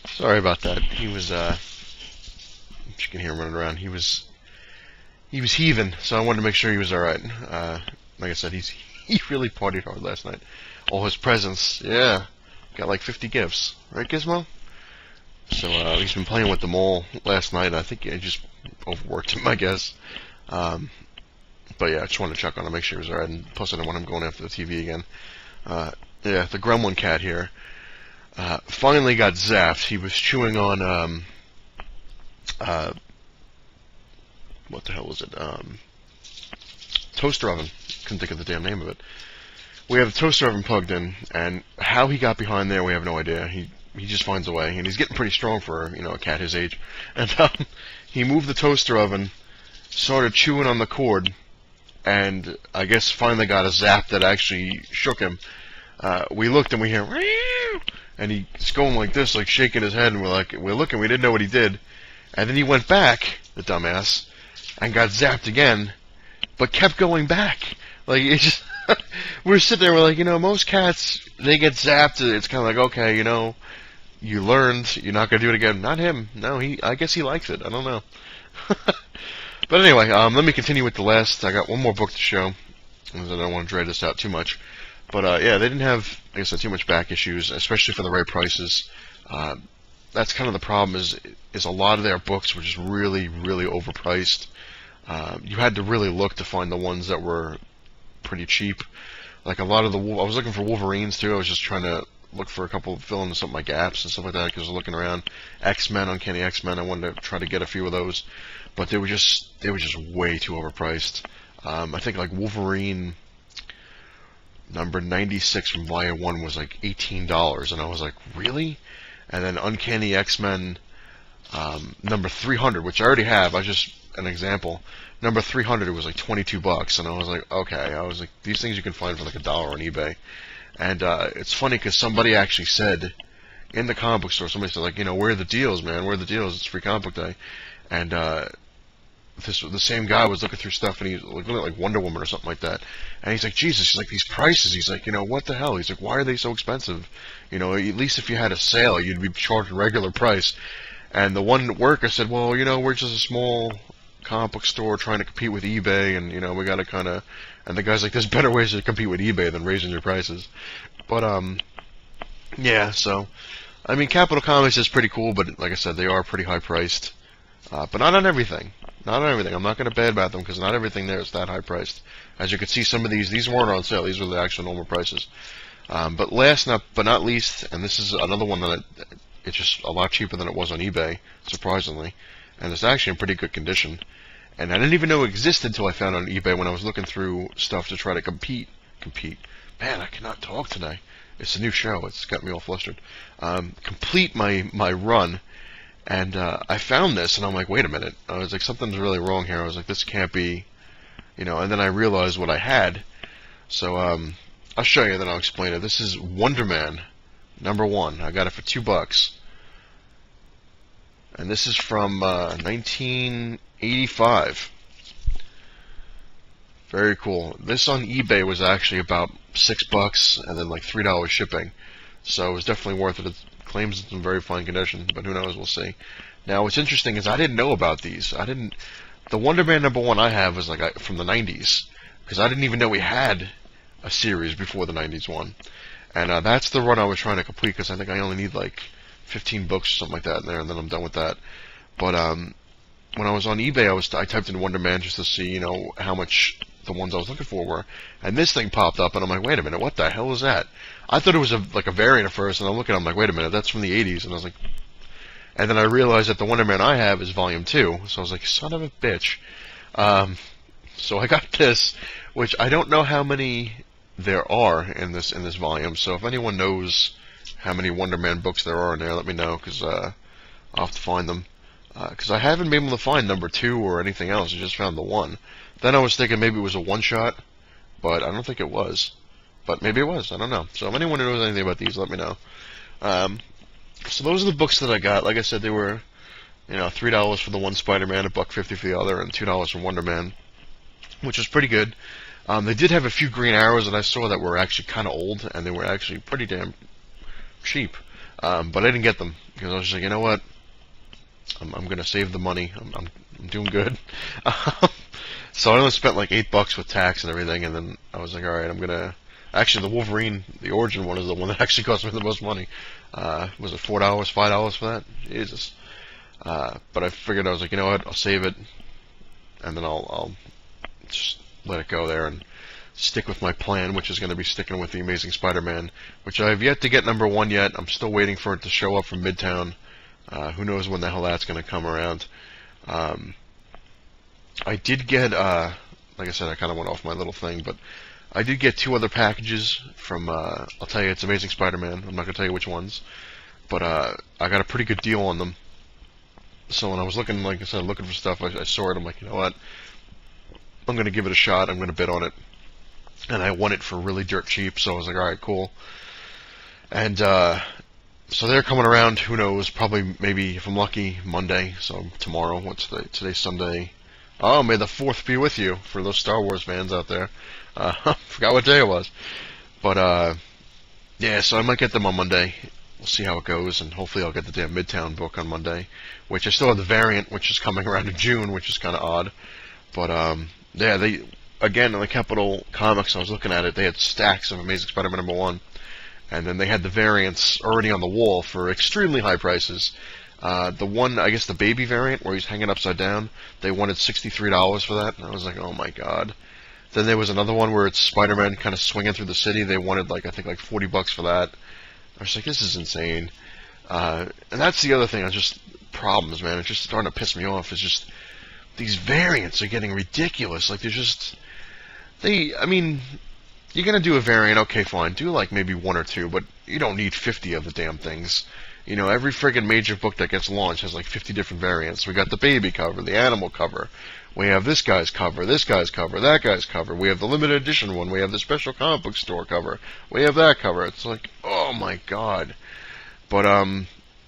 Sorry about that. He was, you can hear him running around. He was heaving, so I wanted to make sure he was alright. Like I said, he really partied hard last night. All his presents, yeah. Got like 50 gifts. Right, Gizmo? So, he's been playing with them all last night. I think I just overworked him, I guess. But yeah, I just wanted to check on him, make sure he was alright. And plus, I didn't want him going after the TV again. Yeah, the gremlin cat here finally got zapped. He was chewing on, what the hell was it? Toaster oven. Couldn't think of the damn name of it. We have the toaster oven plugged in, and how he got behind there, we have no idea. He just finds a way, and he's getting pretty strong for a cat his age. And he moved the toaster oven, started chewing on the cord, and I guess finally got a zap that actually shook him. We looked and we hear, "Meow," and he's going like this, like shaking his head, and we're looking, we didn't know what he did, and then he went back, the dumbass, and got zapped again, but kept going back. Like it just, we're sitting there, we're like, most cats, they get zapped. It's kind of like, okay, you learned, you're not gonna do it again. Not him. No, I guess he likes it. I don't know. But anyway, let me continue with the last. I got one more book to show, because I don't want to drag this out too much. But yeah, they didn't have, like I said, too much back issues, especially for the right prices. That's kind of the problem. Is a lot of their books were just really, really overpriced. You had to really look to find the ones that were pretty cheap. Like a lot of I was looking for Wolverines too. I was just trying to look for a couple, fill in some of my gaps and stuff like that, because I was looking around. X-Men, Uncanny X-Men, I wanted to try to get a few of those, but they were just way too overpriced. I think like Wolverine number 96 from Volume 1 was like $18, and I was like, really? And then Uncanny X-Men number 300, which I already have, I just an example. Number 300 was like $22, and I was like, okay. I was like, these things you can find for like $1 on eBay. And it's funny because somebody actually said in the comic book store, somebody said like, where are the deals, man? Where are the deals? It's free comic book day. And the same guy was looking through stuff, and he was looking at like Wonder Woman or something like that. And he's like, Jesus, he's like, these prices. He's like, what the hell? He's like, why are they so expensive? At least if you had a sale, you'd be charged regular price. And the one worker said, well, we're just a small comic book store trying to compete with eBay, and we got to kind of. And the guy's like, there's better ways to compete with eBay than raising your prices. But yeah. So, I mean, Capital Comics is pretty cool, but like I said, they are pretty high priced. But not on everything. Not on everything. I'm not going to badmouth them because not everything there is that high priced. As you can see, some of these weren't on sale. These were the actual normal prices. But last but not least, and this is another one that it's just a lot cheaper than it was on eBay, surprisingly, and it's actually in pretty good condition. And I didn't even know it existed until I found it on eBay when I was looking through stuff to try to compete. Man, I cannot talk today. It's a new show. It's got me all flustered. Complete my run. And I found this, and I'm like, wait a minute. I was like, something's really wrong here. I was like, this can't be, and then I realized what I had. So I'll show you, then I'll explain it. This is Wonder Man, number 1. I got it for $2. And this is from 1985. Very cool. This on eBay was actually about $6, and then like $3 shipping. So it was definitely worth it. It claims it's in very fine condition, but who knows? We'll see. Now, what's interesting is I didn't know about these. The Wonder Man number 1 I have was like from the 90s, because I didn't even know we had a series before the 90s one. And that's the run I was trying to complete, because I think I only need like 15 books or something like that in there, and then I'm done with that. But when I was on eBay, I typed in Wonder Man just to see, how much the ones I was looking for were, and this thing popped up, and I'm like, wait a minute, what the hell is that? I thought it was like a variant at first, and I'm looking, I'm like, wait a minute, that's from the 80s, and I was like, and then I realized that the Wonder Man I have is Volume 2, so I was like, son of a bitch. So I got this, which I don't know how many there are in this volume, so if anyone knows how many Wonder Man books there are in there, let me know, because I'll have to find them. Because I haven't been able to find number 2 or anything else, I just found the 1. Then I was thinking maybe it was a one-shot, but I don't think it was. But maybe it was, I don't know. So if anyone knows anything about these, let me know. So those are the books that I got. Like I said, they were, $3 for the one Spider-Man, $1.50 for the other, and $2 for Wonder Man, which was pretty good. They did have a few Green Arrows that I saw that were actually kind of old, and they were actually pretty damn cheap. But I didn't get them because I was just like, you know what? I'm gonna save the money. I'm doing good. So I only spent like $8 with tax and everything, and then I was like, all right, I'm gonna. Actually, the Wolverine, the origin one, is the one that actually cost me the most money. Was it $4, $5 for that? Jesus. But I figured, I was like, you know what? I'll save it, and then I'll just let it go there and stick with my plan, which is going to be sticking with the Amazing Spider-Man, which I have yet to get #1 yet. I'm still waiting for it to show up from Midtown. Who knows when the hell that's going to come around. I did get, like I said, I kind of went off my little thing, but I did get 2 other packages from, I'll tell you, it's Amazing Spider-Man. I'm not going to tell you which ones, but I got a pretty good deal on them. So when I was looking, like I said, looking for stuff, I saw it. I'm like, you know what? I'm going to give it a shot. I'm going to bid on it. And I won it for really dirt cheap, so I was like, all right, cool. And so they're coming around, who knows, probably, maybe, if I'm lucky, Monday. So tomorrow, what's today's Sunday? Oh, may the 4th be with you, for those Star Wars fans out there. Forgot what day it was. But, yeah, so I might get them on Monday. We'll see how it goes, and hopefully I'll get the damn Midtown book on Monday, which I still have the variant, which is coming around in June, which is kind of odd. But, yeah, again, in the Capital Comics, I was looking at it, they had stacks of Amazing Spider-Man #1, and then they had the variants already on the wall for extremely high prices. The one, I guess the baby variant, where he's hanging upside down, they wanted $63 for that, and I was like, oh my god. Then there was another one where it's Spider-Man kind of swinging through the city, they wanted, like, I think, like $40 for that. I was like, this is insane. And that's the other thing, it's just problems, man. It's just starting to piss me off. It's just, these variants are getting ridiculous. Like, they're just, I mean, you're going to do a variant, okay, fine. Do, like, maybe 1 or 2, but you don't need 50 of the damn things. You know, every friggin' major book that gets launched has, like, 50 different variants. We got the baby cover, the animal cover. We have this guy's cover, that guy's cover. We have the limited edition one. We have the special comic book store cover. We have that cover. It's like, oh my god. But,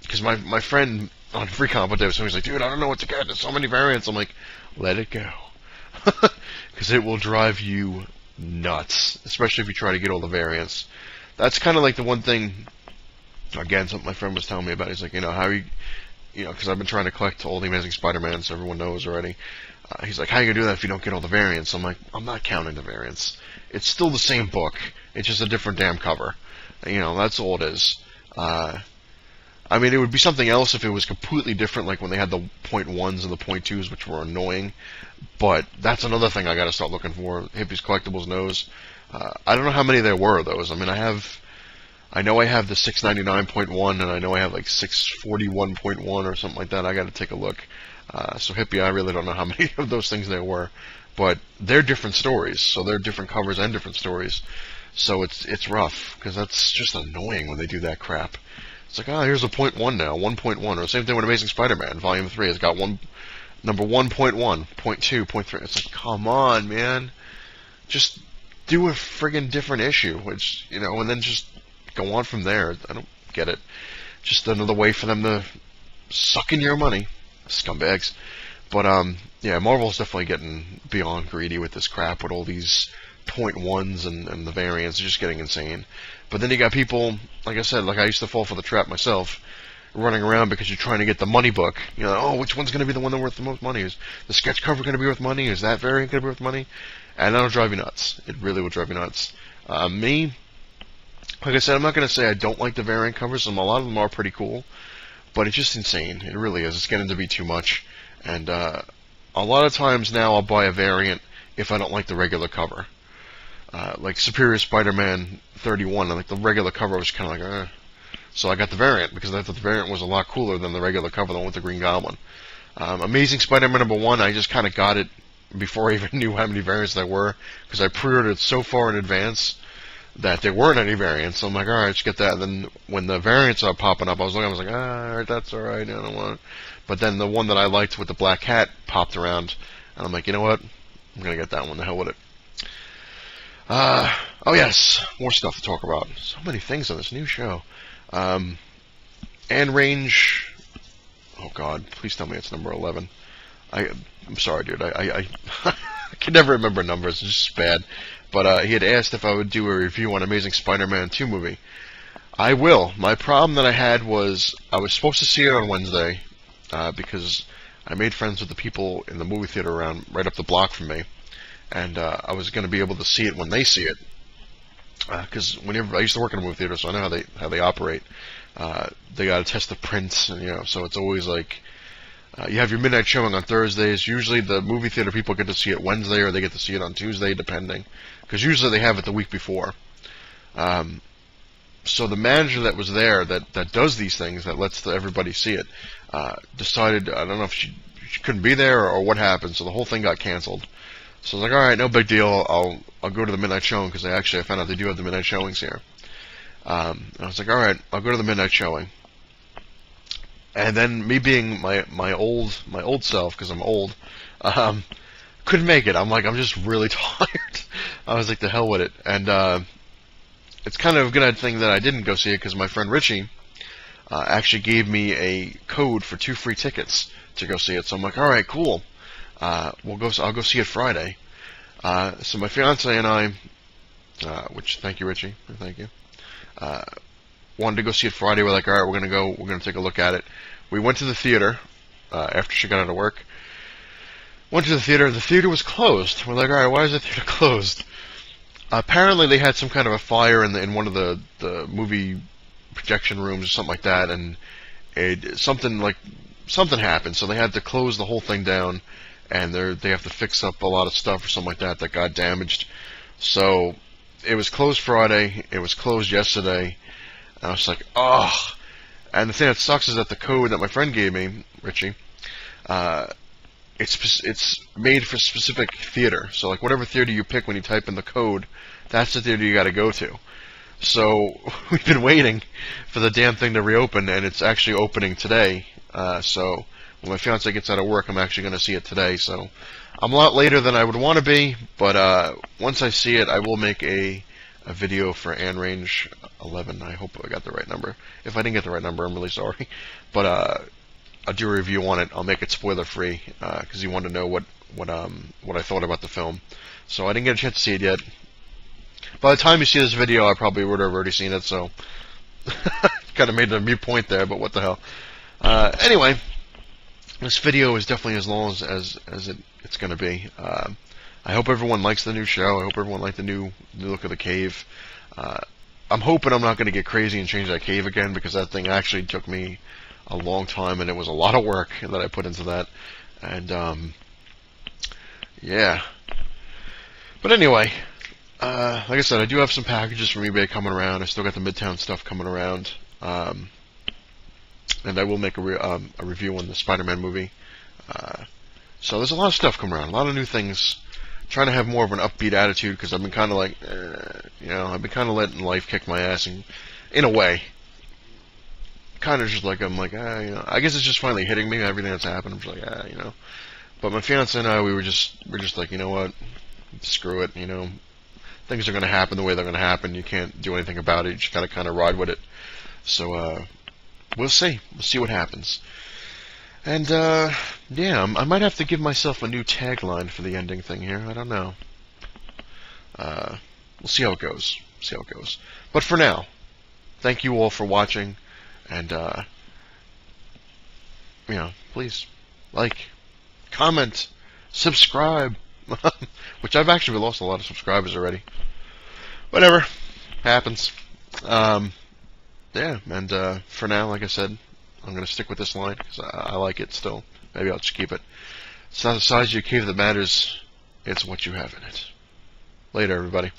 because my friend on Free Comic Book Day was like, dude, I don't know what to get. There's so many variants. I'm like, let it go. Because it will drive you nuts. Especially if you try to get all the variants. That's kind of like the one thing, again, something my friend was telling me about. He's like, you know, how you know, because I've been trying to collect all the Amazing Spider-Man, so everyone knows already. He's like, how are you going to do that if you don't get all the variants? I'm like, I'm not counting the variants. It's still the same book. It's just a different damn cover. You know, that's all it is. I mean, it would be something else if it was completely different, like when they had the .1s and the .2s, which were annoying. But that's another thing I got to start looking for. Hippies Collectibles knows. I don't know how many there were of those. I mean, I know I have the 699.1, and I know I have like 641.1 or something like that. I got to take a look. So Hippie, I really don't know how many of those things there were, but they're different stories, so they're different covers and different stories. So it's rough, because that's just annoying when they do that crap. It's like, oh, here's a .1 now, 1.1, or the same thing with Amazing Spider-Man, Volume 3. It's got number 1.1, .2, .3. It's like, come on, man. Just do a friggin' different issue, which, you know, and then just go on from there. I don't get it. Just another way for them to suck in your money. Scumbags. But, yeah, Marvel's definitely getting beyond greedy with this crap, with all these .1s and the variants. It's just getting insane. But then you got people, like I said, like I used to fall for the trap myself, running around because you're trying to get the money book. You know, oh, which one's going to be the one that's worth the most money? Is the sketch cover going to be worth money? Is that variant going to be worth money? And that'll drive you nuts. It really will drive you nuts. Me, like I said, I'm not going to say I don't like the variant covers. A lot of them are pretty cool. But it's just insane. It really is. It's getting to be too much. And a lot of times now I'll buy a variant if I don't like the regular cover. Like Superior Spider-Man 31, like the regular cover was kind of like, So I got the variant because I thought the variant was a lot cooler than the regular cover, the one with the Green Goblin. Amazing Spider-Man #1, I just kind of got it before I even knew how many variants there were, because I pre-ordered it so far in advance that there weren't any variants. So I'm like, all right, let's get that. And then when the variants are popping up, I was like, all right, that's all right. I don't want it. But then the one that I liked with the black hat popped around, and I'm like, you know what? I'm gonna get that one. The hell with it. Oh yes, more stuff to talk about. So many things on this new show. And range. Oh God, please tell me it's number 11. I'm sorry, dude. I can never remember numbers. It's just bad. But he had asked if I would do a review on Amazing Spider-Man 2 movie. I will. My problem that I had was I was supposed to see it on Wednesday because I made friends with the people in the movie theater around right up the block from me, and I was going to be able to see it when they see it. Because whenever I used to work in a movie theater, so I know how they operate. They got to test the prints, and so it's always like you have your midnight showing on Thursdays. Usually the movie theater people get to see it Wednesday, or they get to see it on Tuesday, depending. Because usually they have it the week before. So the manager that was there that does these things, that lets everybody see it, decided, I don't know if she couldn't be there or what happened, so the whole thing got canceled. So I was like, all right, no big deal. I'll go to the midnight showing, because I found out they do have the midnight showings here. I was like, all right, I'll go to the midnight showing. And then me being my old self, because I'm old, couldn't make it. I'm just really tired. I was like, the hell with it. And it's kind of a good thing that I didn't go see it, because my friend Richie actually gave me a code for 2 free tickets to go see it. So I'm like, all right, cool. I'll go see it Friday. So my fiance and I, which thank you, Richie, thank you, wanted to go see it Friday. We're like, all right, we're gonna take a look at it. We went to the theater after she got out of work. Went to the theater. The theater was closed. We're like, all right, why is the theater closed? Apparently, they had some kind of a fire in one of the movie projection rooms or something like that, and something happened. So they had to close the whole thing down, and they have to fix up a lot of stuff or something like that got damaged. So it was closed Friday. It was closed yesterday. And I was like, oh. And the thing that sucks is that the code that my friend gave me, Richie, it's made for specific theater. So like whatever theater you pick when you type in the code, that's the theater you got to go to. So we've been waiting for the damn thing to reopen, and it's actually opening today. So when my fiance gets out of work, I'm actually going to see it today. So I'm a lot later than I would want to be, but once I see it, I will make a video for Anne Range 11. I hope I got the right number. If I didn't get the right number, I'm really sorry. But I'll do a review on it. I'll make it spoiler free because you want to know what I thought about the film. So I didn't get a chance to see it yet. By the time you see this video, I probably would have already seen it. So kind of made a mute point there, but what the hell. Anyway, this video is definitely as long as it's going to be. I hope everyone likes the new show. I hope everyone liked the new look of the cave. I'm hoping I'm not going to get crazy and change that cave again, because that thing actually took me a long time, and it was a lot of work that I put into that. And yeah. But anyway, like I said, I do have some packages from eBay coming around. I still got the Midtown stuff coming around. And I will make a review on the Spider-Man movie. So there's a lot of stuff coming around, a lot of new things. Trying to have more of an upbeat attitude, because I've been kind of like, I've been kind of letting life kick my ass, and in a way, kind of just like I'm like, I guess it's just finally hitting me. Everything that's happened, I'm just like, But my fiance and I, we're just like, you know what, screw it. Things are going to happen the way they're going to happen. You can't do anything about it. You just got to kind of ride with it. So we'll see. We'll see what happens. And, yeah, I might have to give myself a new tagline for the ending thing here. I don't know. We'll see how it goes. But for now, thank you all for watching. And, please, like, comment, subscribe. Which I've actually lost a lot of subscribers already. Whatever. Happens. Yeah, and for now, like I said, I'm going to stick with this line because I like it still. Maybe I'll just keep it. It's not the size of your cave that matters, it's what you have in it. Later, everybody.